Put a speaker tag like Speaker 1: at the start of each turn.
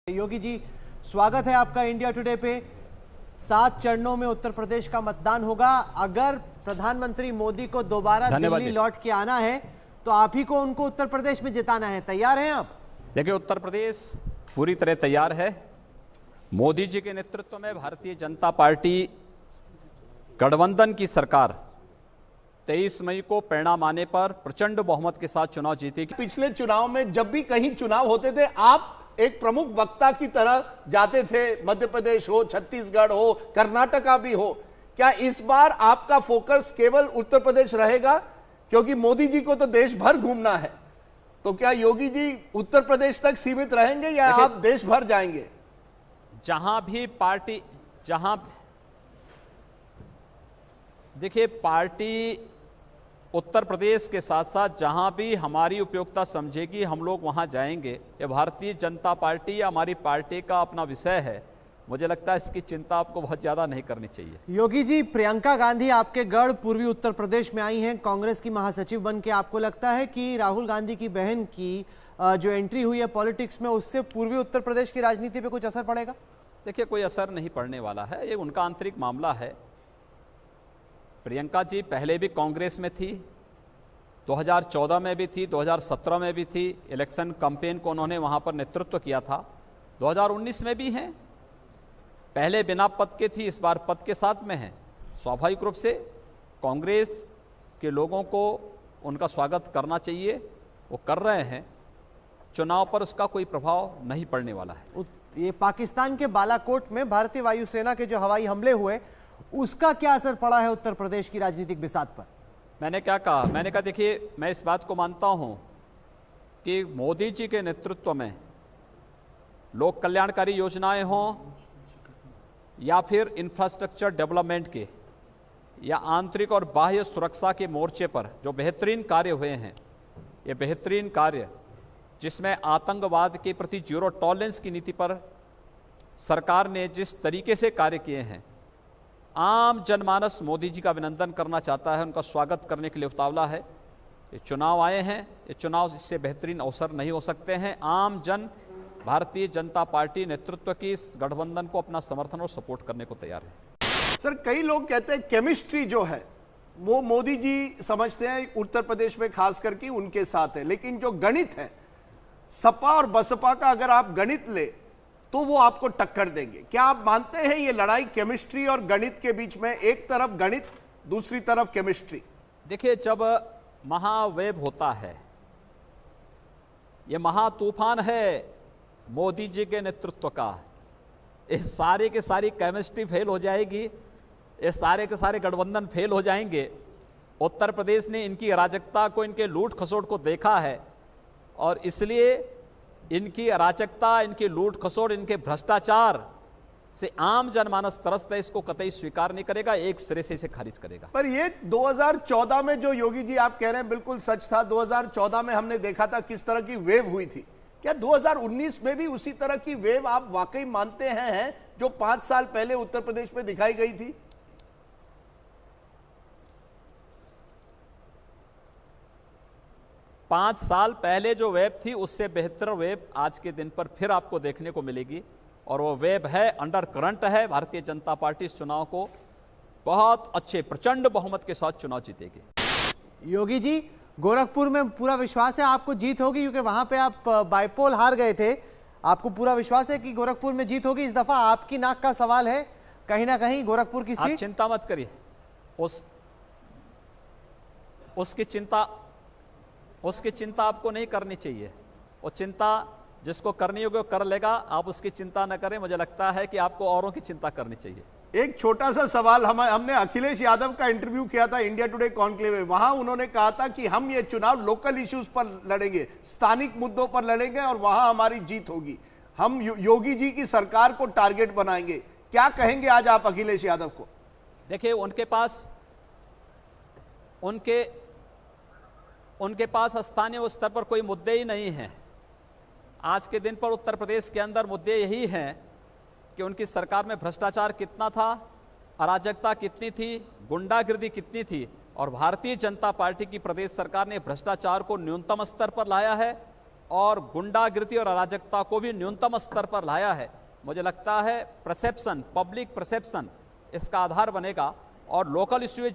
Speaker 1: योगी जी, स्वागत है आपका इंडिया टुडे पे। 7 चरणों में उत्तर प्रदेश का मतदान होगा। अगर प्रधानमंत्री मोदी को दोबारा दिल्ली लौट के आना है तो आप ही को उनको उत्तर प्रदेश में जिताना है। तैयार हैं आप?
Speaker 2: देखिए, उत्तर प्रदेश पूरी तरह तैयार है। मोदी जी के नेतृत्व में भारतीय जनता पार्टी गठबंधन की सरकार 23 मई को परिणाम आने पर प्रचंड बहुमत के साथ चुनाव जीतेगी।
Speaker 3: पिछले चुनाव में जब भी कहीं चुनाव होते थे, आप एक प्रमुख वक्ता की तरह जाते थे। मध्य प्रदेश हो, छत्तीसगढ़ हो, कर्नाटका भी हो। क्या इस बार आपका फोकस केवल उत्तर प्रदेश रहेगा? क्योंकि मोदी जी को तो देश भर घूमना है, तो क्या योगी जी उत्तर प्रदेश तक सीमित रहेंगे या आप देश भर जाएंगे?
Speaker 2: देखिए, पार्टी उत्तर प्रदेश के साथ साथ जहां भी हमारी उपयोगिता समझेगी हम लोग वहां जाएंगे। ये भारतीय जनता पार्टी या हमारी पार्टी का अपना विषय है। मुझे लगता है इसकी चिंता आपको बहुत ज्यादा नहीं करनी चाहिए।
Speaker 1: योगी जी, प्रियंका गांधी आपके गढ़ पूर्वी उत्तर प्रदेश में आई हैं कांग्रेस की महासचिव बन के। आपको लगता है कि राहुल गांधी की बहन की जो एंट्री हुई है पॉलिटिक्स में, उससे पूर्वी उत्तर प्रदेश की राजनीति पे कुछ असर पड़ेगा?
Speaker 2: देखिए, कोई असर नहीं पड़ने वाला है। ये उनका आंतरिक मामला है। प्रियंका जी पहले भी कांग्रेस में थी, 2014 में भी थी, 2017 में भी थी। इलेक्शन कैंपेन को उन्होंने वहां पर नेतृत्व किया था। 2019 में भी हैं। पहले बिना पद के थी, इस बार पद के साथ में हैं। स्वाभाविक रूप से कांग्रेस के लोगों को उनका स्वागत करना चाहिए, वो कर रहे हैं। चुनाव पर उसका कोई प्रभाव नहीं पड़ने वाला है।
Speaker 1: ये पाकिस्तान के बालाकोट में भारतीय वायुसेना के जो हवाई हमले हुए, उसका क्या असर पड़ा है उत्तर प्रदेश की राजनीतिक बिसात पर?
Speaker 2: मैंने क्या कहा? मैंने कहा, देखिए, मैं इस बात को मानता हूं कि मोदी जी के नेतृत्व में लोक कल्याणकारी योजनाएं हों या फिर इंफ्रास्ट्रक्चर डेवलपमेंट के या आंतरिक और बाह्य सुरक्षा के मोर्चे पर जो बेहतरीन कार्य हुए हैं, ये बेहतरीन कार्य जिसमें आतंकवाद के प्रति जीरो टॉलरेंस की नीति पर सरकार ने जिस तरीके से कार्य किए हैं, आम जनमानस मोदी जी का अभिनंदन करना चाहता है, उनका स्वागत करने के लिए उतावला है। ये चुनाव आए हैं, ये चुनाव इससे बेहतरीन अवसर नहीं हो सकते हैं। आम जन भारतीय जनता पार्टी नेतृत्व की इस गठबंधन को अपना समर्थन और सपोर्ट करने को तैयार है।
Speaker 3: सर, कई लोग कहते हैं केमिस्ट्री जो है वो मोदी जी समझते हैं उत्तर प्रदेश में खास करके उनके साथ है, लेकिन जो गणित है सपा और बसपा का, अगर आप गणित ले तो वो आपको टक्कर देंगे। क्या आप मानते हैं ये लड़ाई केमिस्ट्री और गणित के बीच में, एक तरफ गणित दूसरी तरफ केमिस्ट्री?
Speaker 2: देखिए, जब महावेव होता है, ये महातूफान है मोदी जी के नेतृत्व का, इस सारे के सारी केमिस्ट्री फेल हो जाएगी, ये सारे के सारे गठबंधन फेल हो जाएंगे। उत्तर प्रदेश ने इनकी अराजकता को, इनके लूट खसोट को देखा है और इसलिए इनकी अराजकता, इनकी लूट खसोट, इनके भ्रष्टाचार से आम जनमानस तरसता है, इसको कतई स्वीकार नहीं करेगा, एक सिरे से इसे खारिज करेगा।
Speaker 3: पर ये 2014 में जो योगी जी आप कह रहे हैं बिल्कुल सच था। 2014 में हमने देखा था किस तरह की वेव हुई थी। क्या 2019 में भी उसी तरह की वेव आप वाकई मानते हैं जो 5 साल पहले उत्तर प्रदेश में दिखाई गई थी?
Speaker 2: पांच साल पहले जो वेब थी उससे बेहतर वेब आज के दिन पर फिर आपको देखने को मिलेगी, और वो वेब है, अंडर करंट है। भारतीय जनता पार्टी इस चुनाव को बहुत अच्छे प्रचंड बहुमत के साथ चुनाव जीतेगी।
Speaker 1: योगी जी, गोरखपुर में पूरा विश्वास है आपको जीत होगी, क्योंकि वहां पे आप बाइपोल हार गए थे। आपको पूरा विश्वास है कि गोरखपुर में जीत होगी? इस दफा आपकी नाक का सवाल है कहीं ना कहीं गोरखपुर की सीट।
Speaker 2: आप चिंता मत करिए, उसकी चिंता आपको नहीं करनी चाहिए। वो चिंता जिसको करनी होगी वो कर लेगा, आप उसकी चिंता न करें। मुझे लगता है कि आपको औरों की चिंता करनी चाहिए।
Speaker 3: एक छोटा सा सवाल, हमने अखिलेश यादव का इंटरव्यू किया था इंडिया टुडे कॉन्क्लेव में। वहां उन्होंने कहा था कि हम ये चुनाव लोकल इश्यूज पर लड़ेंगे, स्थानिक मुद्दों पर लड़ेंगे और वहां हमारी जीत होगी। हम योगी जी की सरकार को टारगेट बनाएंगे। क्या कहेंगे आज आप अखिलेश यादव को?
Speaker 2: देखिए, उनके पास स्थानीय स्तर पर कोई मुद्दे ही नहीं हैं। आज के दिन पर उत्तर प्रदेश के अंदर मुद्दे यही हैं कि उनकी सरकार में भ्रष्टाचार कितना था, अराजकता कितनी थी, गुंडागिर्दी कितनी थी, और भारतीय जनता पार्टी की प्रदेश सरकार ने भ्रष्टाचार को न्यूनतम स्तर पर लाया है। और गुंडागिरी और अराजकता को भी न्यूनतम स्तर पर लाया है। मुझे लगता है परसेप्शन, पब्लिक परसेप्शन इसका आधार बनेगा और लोकल इश्यूज